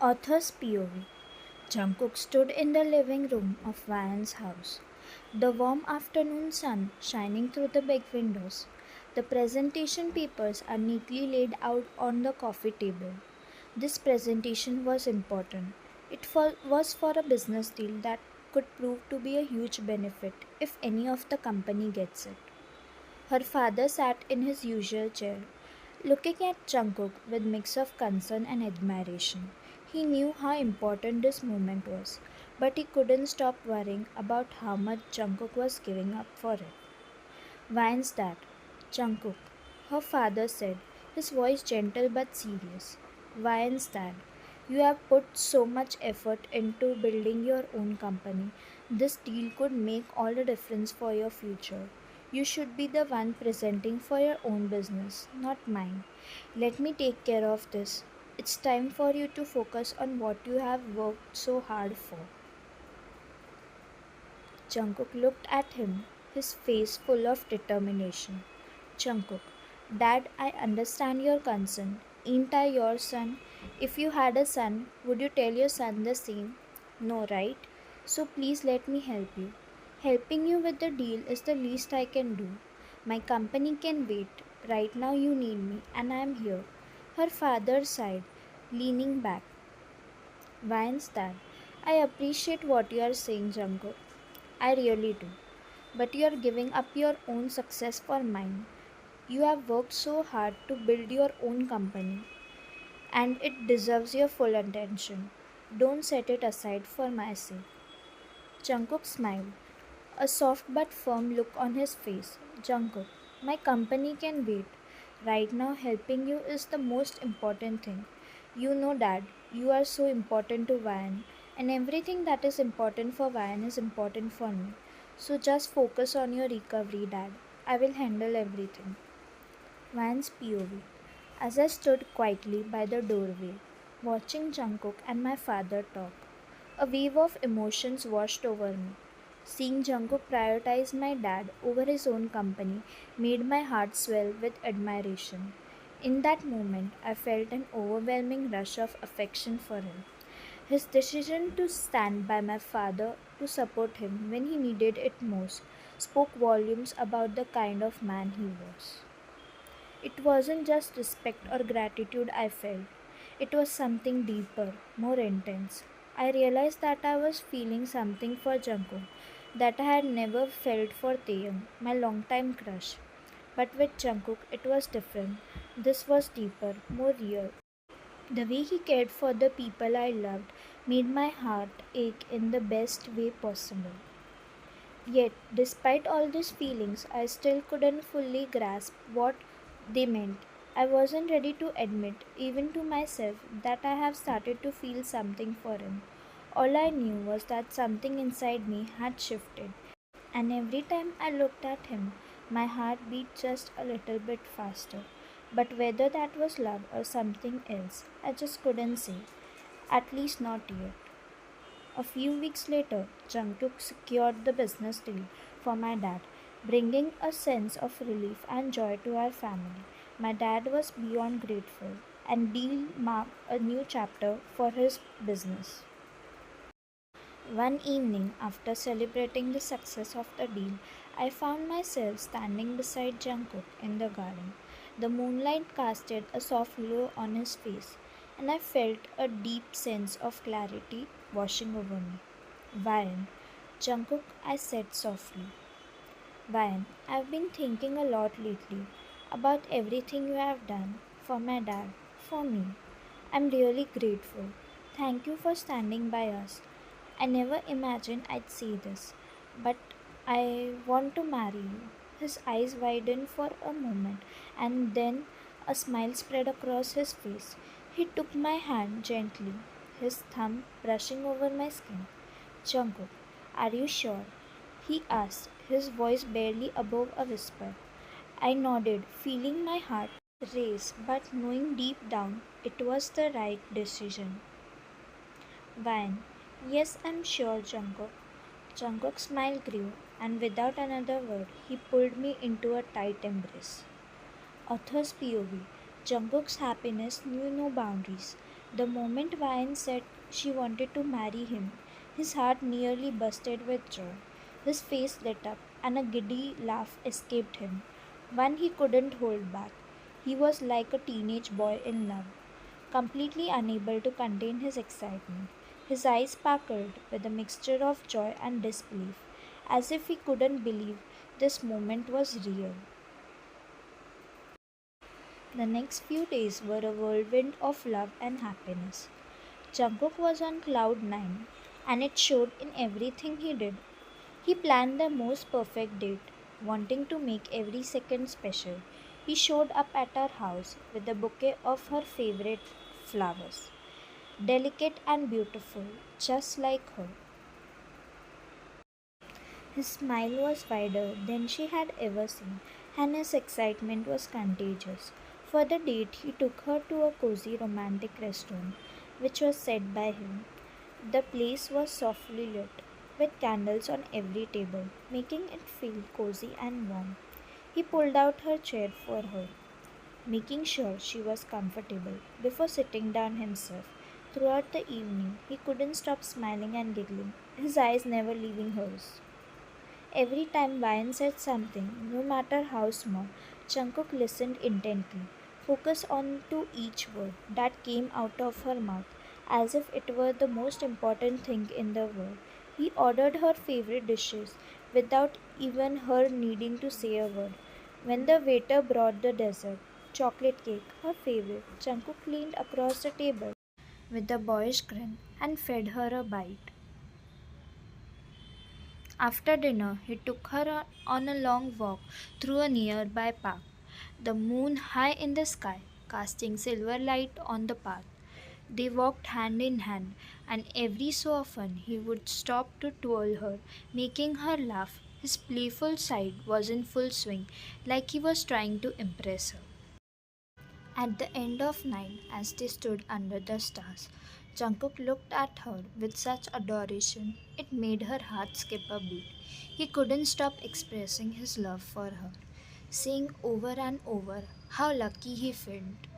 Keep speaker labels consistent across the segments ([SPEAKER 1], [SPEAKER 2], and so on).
[SPEAKER 1] Author's POV. Jungkook stood in the living room of Vian's house. The warm afternoon sun shining through the big windows. The presentation papers are neatly laid out on the coffee table. This presentation was important. Was for a business deal that could prove to be a huge benefit if any of the company gets it. Her father sat in his usual chair, looking at Jungkook with mix of concern and admiration. He knew how important this moment was, but he couldn't stop worrying about how much Jungkook was giving up for it. Why's that? Jungkook, her father said, his voice gentle but serious. Why's that? You have put so much effort into building your own company. This deal could make all the difference for your future. You should be the one presenting for your own business, not mine. Let me take care of this. It's time for you to focus on what you have worked so hard for. Jungkook looked at him, his face full of determination. Jungkook, Dad, I understand your concern. Ain't I your son? If you had a son, would you tell your son the same? No, right? So please let me help you. Helping you with the deal is the least I can do. My company can wait. Right now you need me, and I am here. Her father sighed, leaning back. Why's that? I appreciate what you are saying, Jungkook. I really do. But you are giving up your own success for mine. You have worked so hard to build your own company, and it deserves your full attention. Don't set it aside for my sake. Jungkook smiled, a soft but firm look on his face. Jungkook, my company can wait. Right now, helping you is the most important thing. You know, Dad, you are so important to Ryan, and everything that is important for Ryan is important for me. So just focus on your recovery, Dad. I will handle everything. Van's POV. As I stood quietly by the doorway, watching Jungkook and my father talk, a wave of emotions washed over me. Seeing Jungkook prioritize my dad over his own company made my heart swell with admiration. In that moment, I felt an overwhelming rush of affection for him. His decision to stand by my father to support him when he needed it most spoke volumes about the kind of man he was. It wasn't just respect or gratitude I felt, it was something deeper, more intense. I realized that I was feeling something for Jungkook that I had never felt for Taehyung, my longtime crush. But with Jungkook, it was different. This was deeper, more real. The way he cared for the people I loved made my heart ache in the best way possible. Yet, despite all these feelings, I still couldn't fully grasp what they meant. I wasn't ready to admit, even to myself, that I have started to feel something for him. All I knew was that something inside me had shifted, and every time I looked at him, my heart beat just a little bit faster. But whether that was love or something else, I just couldn't say, at least not yet. A few weeks later, Jungkook secured the business deal for my dad, bringing a sense of relief and joy to our family. My dad was beyond grateful, and deal marked a new chapter for his business. One evening, after celebrating the success of the deal, I found myself standing beside Jungkook in the garden. The moonlight casted a soft glow on his face, and I felt a deep sense of clarity washing over me. Ryan, Jungkook, I said softly. Ryan, I've been thinking a lot lately about everything you have done for my dad, for me. I'm really grateful. Thank you for standing by us. I never imagined I'd say this, but I want to marry you. His eyes widened for a moment, and then a smile spread across his face. He took my hand gently, his thumb brushing over my skin. Jungkook, are you sure? He asked, his voice barely above a whisper. I nodded, feeling my heart race, but knowing deep down it was the right decision. Wine. Yes, I'm sure, Jungkook. Jungkook's smile grew, and without another word, he pulled me into a tight embrace. Author's POV. Jungkook's happiness knew no boundaries. The moment Ryan said she wanted to marry him, his heart nearly busted with joy. His face lit up, and a giddy laugh escaped him, one he couldn't hold back. He was like a teenage boy in love, completely unable to contain his excitement. His eyes sparkled with a mixture of joy and disbelief, as if he couldn't believe this moment was real. The next few days were a whirlwind of love and happiness. Jungkook was on cloud nine, and it showed in everything he did. He planned the most perfect date, wanting to make every second special. He showed up at her house with a bouquet of her favorite flowers, delicate and beautiful, just like her. His smile was wider than she had ever seen, and his excitement was contagious. For the date, he took her to a cozy romantic restaurant, which was set by him. The place was softly lit, with candles on every table, making it feel cozy and warm. He pulled out her chair for her, making sure she was comfortable before sitting down himself. Throughout the evening, he couldn't stop smiling and giggling, his eyes never leaving hers. Every time Ryan said something, no matter how small, Jungkook listened intently, focused on to each word that came out of her mouth, as if it were the most important thing in the world. He ordered her favorite dishes without even her needing to say a word. When the waiter brought the dessert, chocolate cake, her favorite, Jungkook leaned across the table with a boyish grin and fed her a bite. After dinner, he took her on a long walk through a nearby park, the moon high in the sky, casting silver light on the path. They walked hand in hand, and every so often he would stop to twirl her, making her laugh. His playful side was in full swing, like he was trying to impress her. At the end of night, as they stood under the stars, Jungkook looked at her with such adoration it made her heart skip a beat. He couldn't stop expressing his love for her, saying over and over how lucky he felt.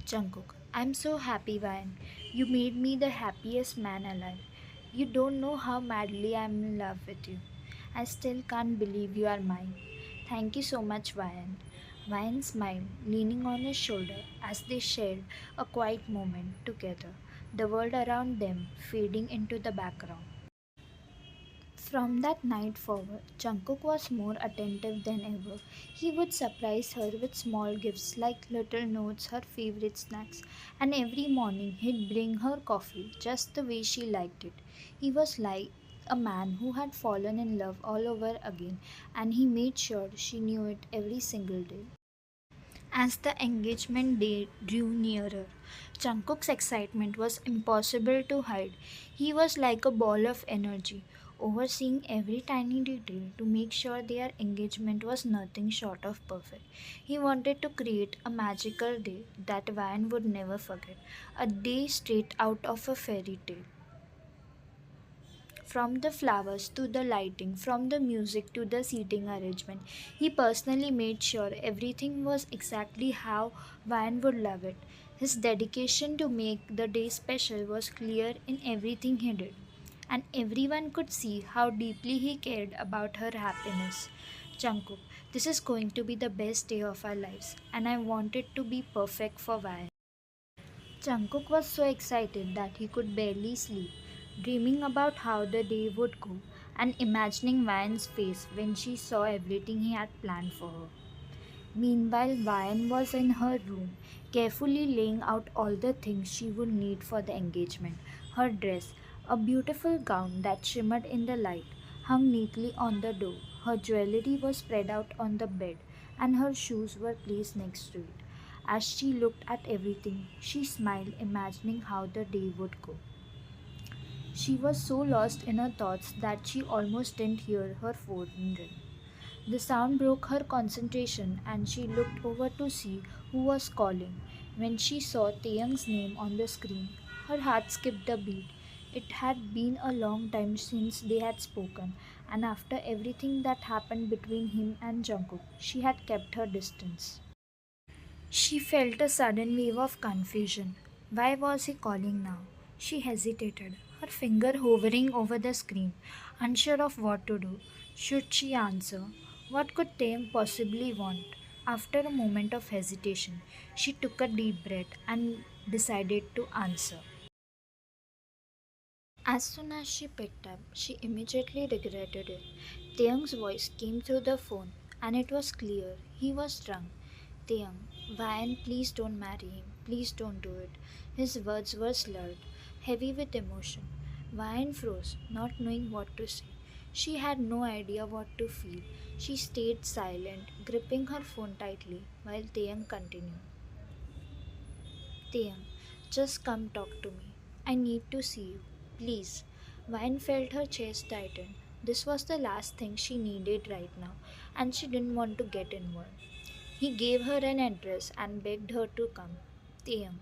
[SPEAKER 1] Jungkook, I'm so happy, Ryan. You made me the happiest man alive. You don't know how madly I'm in love with you. I still can't believe you are mine. Thank you so much, Ryan. Ryan smiled, leaning on his shoulder as they shared a quiet moment together, the world around them fading into the background. From that night forward, Jungkook was more attentive than ever. He would surprise her with small gifts like little notes, her favorite snacks, and every morning he'd bring her coffee just the way she liked it. He was like a man who had fallen in love all over again, and he made sure she knew it every single day. As the engagement day drew nearer, Jungkook's excitement was impossible to hide. He was like a ball of energy, overseeing every tiny detail to make sure their engagement was nothing short of perfect. He wanted to create a magical day that Van would never forget, a day straight out of a fairy tale. From the flowers to the lighting, from the music to the seating arrangement, he personally made sure everything was exactly how Ryan would love it. His dedication to make the day special was clear in everything he did, and everyone could see how deeply he cared about her happiness. Jungkook, this is going to be the best day of our lives, and I want it to be perfect for Ryan. Jungkook was so excited that he could barely sleep, dreaming about how the day would go and imagining Vian's face when she saw everything he had planned for her. Meanwhile, Vian was in her room, carefully laying out all the things she would need for the engagement. Her dress, a beautiful gown that shimmered in the light, hung neatly on the door. Her jewelry was spread out on the bed, and her shoes were placed next to it. As she looked at everything, she smiled, imagining how the day would go. She was so lost in her thoughts that she almost didn't hear her phone ring. The sound broke her concentration and she looked over to see who was calling. When she saw Taehyung's name on the screen, her heart skipped a beat. It had been a long time since they had spoken, and after everything that happened between him and Jungkook, she had kept her distance. She felt a sudden wave of confusion. Why was he calling now? She hesitated, her finger hovering over the screen, unsure of what to do. Should she answer? What could Taeyang possibly want? After a moment of hesitation, she took a deep breath and decided to answer. As soon as she picked up, she immediately regretted it. Taeyang's voice came through the phone, and it was clear he was drunk. Taeyang, Ryan, please don't marry him. Please don't do it. His words were slurred, heavy with emotion. Ryan froze, not knowing what to say. She had no idea what to feel. She stayed silent, gripping her phone tightly, while Taeyang continued. Taeyang, just come talk to me. I need to see you. Please. Vine felt her chest tighten. This was the last thing she needed right now, and she didn't want to get involved. He gave her an address and begged her to come. Taeyang,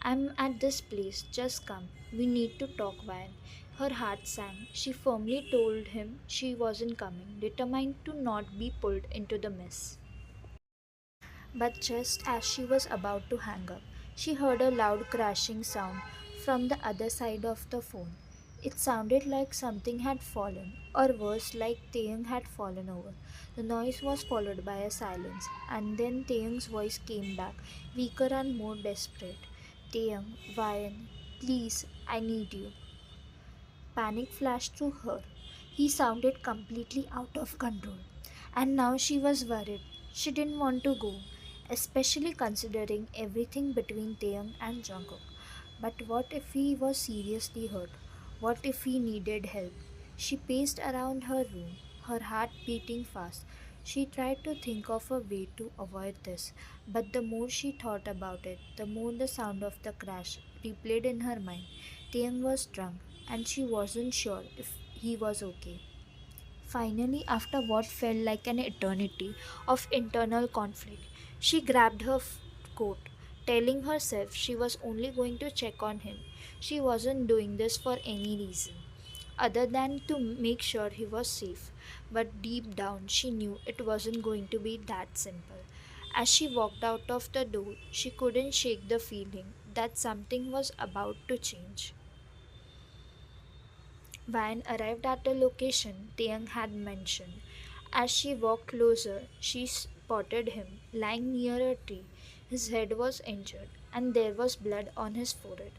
[SPEAKER 1] I'm at this place. Just come. We need to talk, Vine. Her heart sank. She firmly told him she wasn't coming, determined to not be pulled into the mess. But just as she was about to hang up, she heard a loud crashing sound from the other side of the phone. It sounded like something had fallen, or worse, like Taeyang had fallen over. The noise was followed by a silence, and then Taeyang's voice came back, weaker and more desperate. Taeyang, Vayan, please, I need you. Panic flashed through her. He sounded completely out of control. And now she was worried. She didn't want to go, especially considering everything between Taeyang and Jungkook. But what if he was seriously hurt? What if he needed help? She paced around her room, her heart beating fast. She tried to think of a way to avoid this, but the more she thought about it, the more the sound of the crash replayed in her mind. Taeyang was drunk, and she wasn't sure if he was okay. Finally, after what felt like an eternity of internal conflict, she grabbed her coat, telling herself she was only going to check on him. She wasn't doing this for any reason other than to make sure he was safe. But deep down, she knew it wasn't going to be that simple. As she walked out of the door, she couldn't shake the feeling that something was about to change. Van arrived at the location Taeyang had mentioned. As she walked closer, she spotted him lying near a tree. His head was injured, and there was blood on his forehead.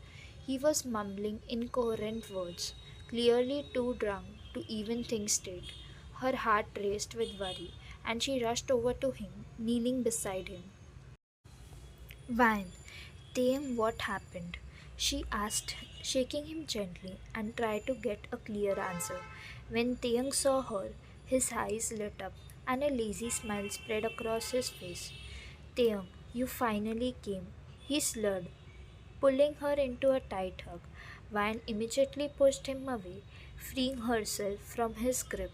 [SPEAKER 1] He was mumbling incoherent words, clearly too drunk to even think straight. Her heart raced with worry, and she rushed over to him, kneeling beside him. Van, Taeyang, what happened? She asked, shaking him gently and tried to get a clear answer. When Taeyang saw her, his eyes lit up and a lazy smile spread across his face. Taeyang, you finally came. He slurred, pulling her into a tight hug. Van immediately pushed him away, freeing herself from his grip.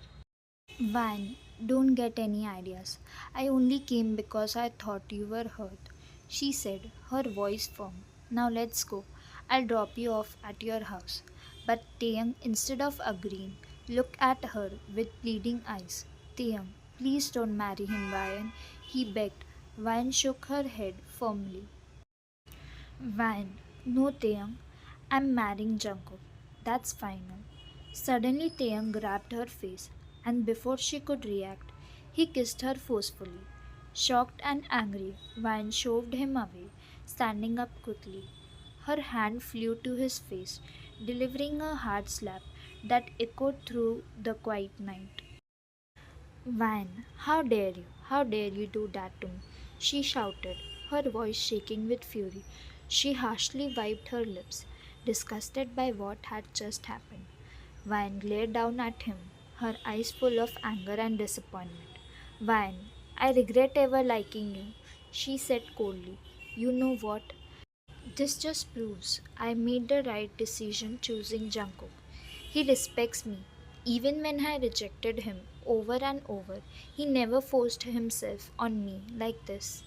[SPEAKER 1] Van, don't get any ideas. I only came because I thought you were hurt, she said, her voice firm. Now let's go. I'll drop you off at your house. But Taeyang, instead of agreeing, looked at her with pleading eyes. Taeyang, please don't marry him, Ryan, he begged. Ryan shook her head firmly. Van, no Taeyang, I'm marrying Jungkook. That's final. Suddenly Taeyang grabbed her face, and before she could react, he kissed her forcefully. Shocked and angry, Van shoved him away, standing up quickly. Her hand flew to his face, delivering a hard slap that echoed through the quiet night. Van, how dare you? How dare you do that to me? She shouted, her voice shaking with fury. She harshly wiped her lips, disgusted by what had just happened. Van glared down at him, her eyes full of anger and disappointment. Van, I regret ever liking you, she said coldly. You know what? This just proves I made the right decision choosing Jungkook. He respects me. Even when I rejected him over and over, he never forced himself on me like this.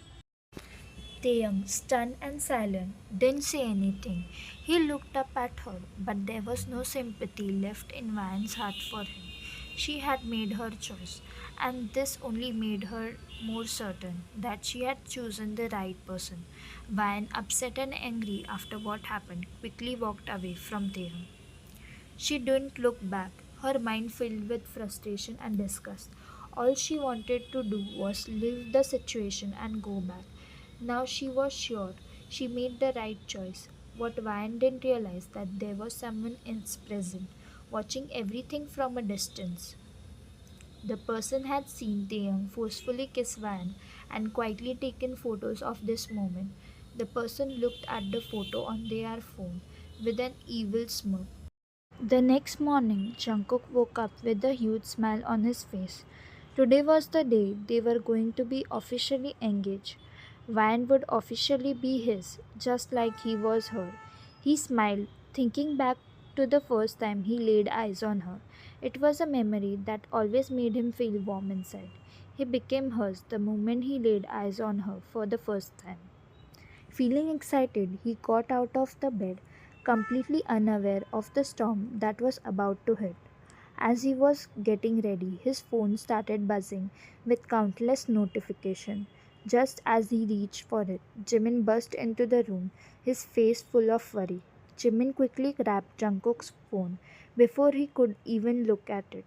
[SPEAKER 1] Taeyang, stunned and silent, didn't say anything. He looked up at her, but there was no sympathy left in Van's heart for him. She had made her choice, and this only made her more certain that she had chosen the right person. Vine, upset and angry after what happened, quickly walked away from there. She didn't look back, her mind filled with frustration and disgust. All she wanted to do was leave the situation and go back. Now she was sure she made the right choice. What Ryan didn't realize that there was someone else present, watching everything from a distance. The person had seen Taehyung forcefully kiss Van and quietly taken photos of this moment. The person looked at the photo on their phone with an evil smirk. The next morning, Jungkook woke up with a huge smile on his face. Today was the day they were going to be officially engaged. Van would officially be his, just like he was her. He smiled, thinking back to the first time he laid eyes on her. It was a memory that always made him feel warm inside. He became hers the moment he laid eyes on her for the first time. Feeling excited, he got out of the bed, completely unaware of the storm that was about to hit. As he was getting ready, his phone started buzzing with countless notifications. Just as he reached for it, Jimin burst into the room, his face full of worry. Jimin quickly grabbed Jungkook's phone before he could even look at it.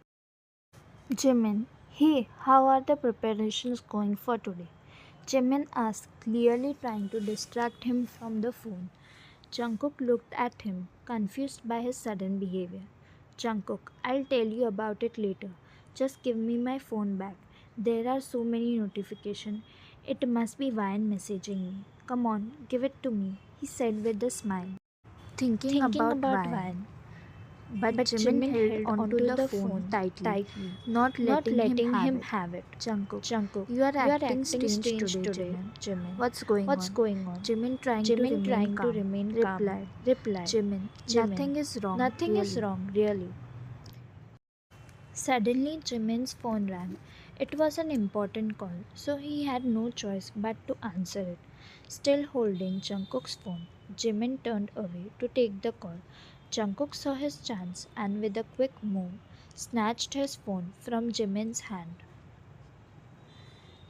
[SPEAKER 1] Jimin, hey, how are the preparations going for today? Jimin asked, clearly trying to distract him from the phone. Jungkook looked at him, confused by his sudden behavior. Jungkook, I'll tell you about it later. Just give me my phone back. There are so many notifications. It must be Vine messaging me. Come on, give it to me, he said with a smile. Thinking about Vine. But Jimin held onto the phone tightly, not letting him have it. Jungkook, you are acting strange today, Jimin. What's going on? Jimin trying to remain calm, replied. Jimin, nothing is wrong, really. Suddenly, Jimin's phone rang. It was an important call, so he had no choice but to answer it. Still holding Jungkook's phone, Jimin turned away to take the call. Jungkook saw his chance and, with a quick move, snatched his phone from Jimin's hand.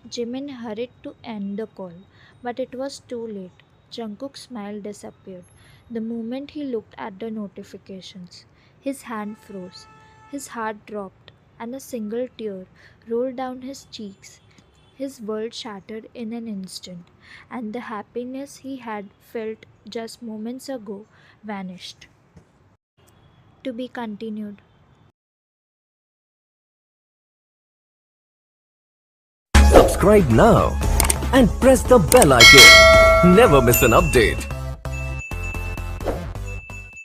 [SPEAKER 1] Jimin hurried to end the call, but it was too late. Jungkook's smile disappeared the moment he looked at the notifications. His hand froze, his heart dropped, and a single tear rolled down his cheeks. His world shattered in an instant, and the happiness he had felt just moments ago vanished. To be continued.
[SPEAKER 2] Subscribe now and press the bell icon. Never miss an update.